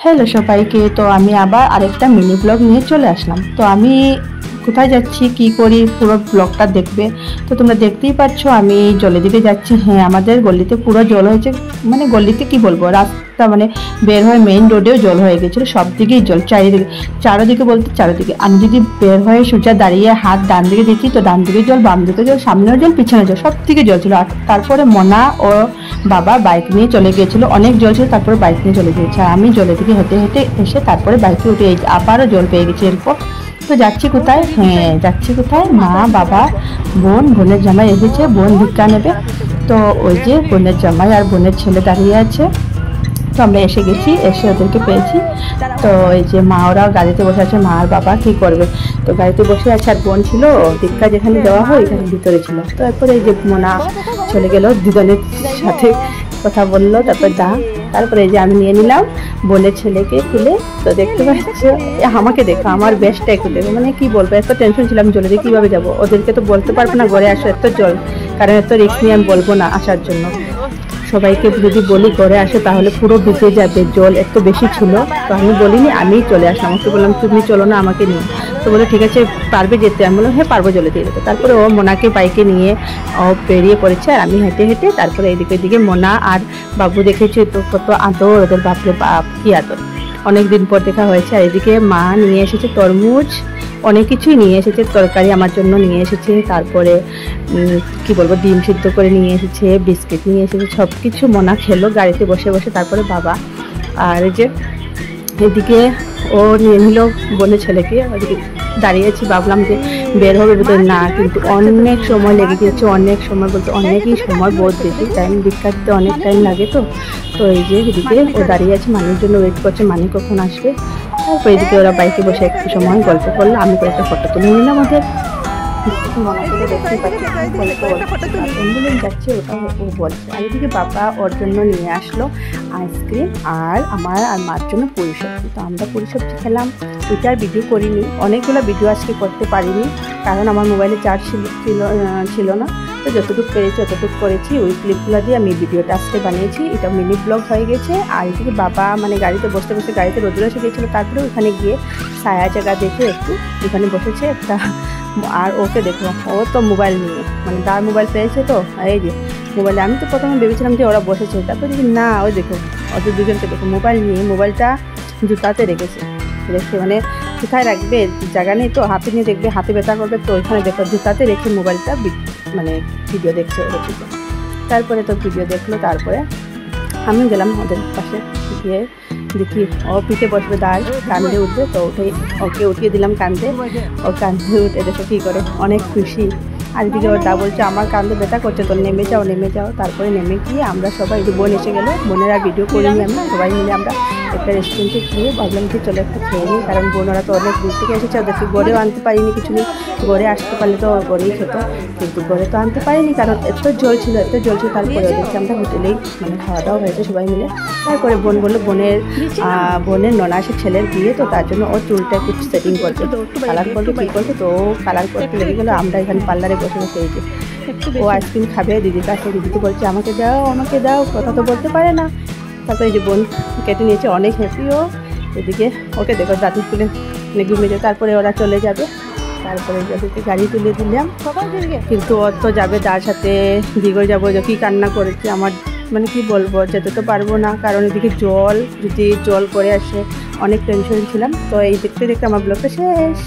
Hello সবাইকে, তো আমি আবার আরেকটা মিনি ব্লগ নিয়ে চলে আসলাম। তো আমি কোথায় যাচ্ছি, কি করি, পুরো ব্লগটা দেখবে। তো তোমরা দেখতেই পাচ্ছ আমি জলের দিকে যাচ্ছি। হ্যাঁ, আমাদের গলিতে পুরো জল হয়েছে, মানে গলিতে কি বলবো, রাস্তা মানে বের হয়ে মেইন রোডেও জল হয়ে গেছিলো, সব দিকেই জল, চারিদিকে বলতে চারিদিকে। আমি যদি বের হয়ে সোজা দাঁড়িয়ে হাত ডান দিকে দেখি তো ডান দিকে জল, বাম দিকে জল, সামনেও জল, পিছনে জল, সব দিকে জল ছিল। আর তারপরে মনা ও বাবা বাইক নিয়ে চলে গিয়েছিল, অনেক জল ছিল, তারপরে বাইক নিয়ে চলে গিয়েছে। আর আমি জলের দিকে হেঁটে হেঁটে এসে তারপরে বাইকে উঠে আবারও জল পেয়ে গেছি। এরপর তো যাচ্ছি কোথায়, হ্যাঁ যাচ্ছি কোথায়, মা বাবা বোনের জামাই এসেছে, বোন ভিক্ষা নেবে। তো ওই যে বোনের জামাই আর বোনের ছেলে দাঁড়িয়ে আছে। তো আমরা এসে গেছি, এসে ওদেরকে পেয়েছি। তো এই যে মা ওরাও গাড়িতে বসে আছে, মা আর বাবা কি করবে, তো গাড়িতে বসে আছে। আর বোন ছিল ভিক্ষা যেখানে দেওয়া হয় এখানে ভিতরে ছিল। তো এরপরে এই যে মোনা চলে গেল, দুজনের সাথে কথা বললো, তারপরে এই যে আমি নিয়ে নিলাম বোনের ছেলেকে খুলে। তো দেখতে পাচ্ছি আমাকে দেখো, আমার বেশটাই খুলে, মানে কি বলবো, এত টেনশন ছিলাম জলে দিয়ে কীভাবে যাবো। ওদেরকে তো বলতে পারবো না ঘরে আসো, এত জল, কারণ এত রিস্ক নিয়ে আমি বলবো না আসার জন্য। সবাইকে যদি বলি ঘরে আসে তাহলে পুরো ভিজে যাবে, জল এত বেশি ছিল। তো আমি বলিনি, আমিই চলে আসলাম। ওকে বললাম তুমি চলো না আমাকে নিয়ে। তো বলে ঠিক আছে পারবে যেতে, আমি বললাম হ্যাঁ পারবো জলে দিয়ে যেতে। তারপরে ও মোনাকে বাইকে নিয়ে ও বেরিয়ে পড়েছে, আর আমি হেঁটে হেঁটে তারপরে এদিকে মোনা আর বাবু দেখেছি তো কত আদর, ওদের বাপরে বাপ কি আদর, অনেক দিন পর দেখা হয়েছে। আর এদিকে মা নিয়ে এসেছে তরমুজ, অনেক কিছুই নিয়ে এসেছে, তরকারি আমার জন্য নিয়ে এসেছে, তারপরে কি বলবো ডিম সিদ্ধ করে নিয়ে এসেছে, বিস্কিট নিয়ে এসেছে, সব কিছু মোনা খেলো গাড়িতে বসে বসে। তারপরে বাবা আর যে এদিকে ও নিয়ে নিল বোনের ছেলেকে, ওদিকে দাঁড়িয়েছি, ভাবলাম যে বের হবে বোধহয় না, কিন্তু অনেক সময় লেগে গিয়েছে, অনেক সময় বলতে অনেকই সময়, বহুত বেশি টাইম, ভিক্ষা দিতে অনেক টাইম লাগে। তো এই যে এদিকে ও দাঁড়িয়ে আছে, মানির জন্য ওয়েট করছে, মানি কখন আসবে। তারপর এদিকে ওরা বাইকে বসে একটু সময় গল্প করলো, আমি কয়েকটা ফটো তুলে নিলাম ওদের। যাচ্ছে ওটা ও বলছে। আর এদিকে বাবা ওর জন্য নিয়ে আসলো আইসক্রিম, আর আমার আর মার জন্য পুরি সবজি। তো আমরা পুরি সবজি খেলাম, ওইটার ভিডিও করিনি, অনেকগুলো ভিডিও আজকে করতে পারিনি, কারণ আমার মোবাইলে চার্জ ছিল না। তো যতটুকু পেরেছি ততটুকু করেছি, ওই ক্লিপগুলো দিয়ে আমি ভিডিওটা আজকে বানিয়েছি। এটা মিনি ব্লগ হয়ে গেছে। আর এদিকে বাবা মানে গাড়িতে বসতে বসতে গাড়িতে রোদ্র এসে গিয়েছিলো, তারপরে ওখানে গিয়ে ছায়া জায়গা দেখে একটু ওখানে বসেছে একটা। আর ওকে দেখো, ও তো মোবাইল নিয়ে, মানে তার মোবাইল পেয়েছে, তো এই যে মোবাইলে, আমি তো প্রথমে ভেবেছিলাম যে ওরা বসেছে, তারপরে দেখি না, ওই দেখো ওদের দুজনকে দেখো মোবাইল নিয়ে, মোবাইলটা জুতাতে রেখেছে, মানে কোথায় রাখবে জায়গা নেই, তো হাতে নিয়ে দেখবে হাতে ব্যথা করবে, তো ওইখানে দেখো জুতাতে রেখে মোবাইলটা মানে ভিডিও দেখছে ওদের দিকে। তারপরে তো ভিডিও দেখলো, তারপরে আমি গেলাম ওদের পাশে গিয়ে দেখি ও পিঠে বসবে, দাঁড় কান্দে উঠবে, তো ওকে উঠিয়ে দিলাম কান্দে। ও কান্দে উঠে দেখো কী করে, অনেক খুশি। আর এদিকে ওর দা বলছে আমার কান্দে ব্যথা করছে, তো নেমে যাও। তারপরে নেমে গিয়ে আমরা সবাই, বোন এসে গেলো, বোনের আর ভিডিও করিনি আমি, সবাই মিলে আমরা একটা রেস্টুরেন্টে গিয়ে ভাবলাম যে চলো একটু খেয়ে নিই, কারণ বোনরা তো অনেক দূর থেকে এসেছে, ওদেরকে গড়েও আনতে পারিনি কিছু নেই, গড়ে আসতে পারলে তো গড়েই খেত, কিন্তু গড়ে তো আনতে পারিনি, কারণ এত জল ছিল। তারপরে ওদেরকে আমরা হোটেলেই মানে খাওয়া দাওয়া হয়েছে সবাই মিলে। তারপরে বোন বললো বোনের ননাসের ছেলের বিয়ে, তো তার জন্য ও চুলটা একটু সেটিং করছে, কালার করবে কী করছে, তো কালার করতে লেগে গেলো। আমরা এখানে পার্লারে বসে বসে এই যে ও আইসক্রিম খাবে, দিদির কাছে, দিদিকে বলছে আমাকে দাও, কথা তো বলতে পারে না। তারপরে এই যে বোন কেটে নিয়েছে, অনেক হ্যাপি ও। এদিকে ওকে দেখো দাদু তুলে ঘুমিয়ে যায়। তারপরে ওরা চলে যাবে, তারপরে যাদেরকে গাড়ি তুলে দিলাম, কিন্তু ও তো যাবে তার সাথে, দিঘর যাবো, কি কান্না করেছে আমার, মানে কি বলবো, যেতে তো পারবো না, কারণ এদিকে জল, যদি জল করে আসে, অনেক টেনশন ছিলাম। তো এই দেখতে আমার ব্লগটা শেষ।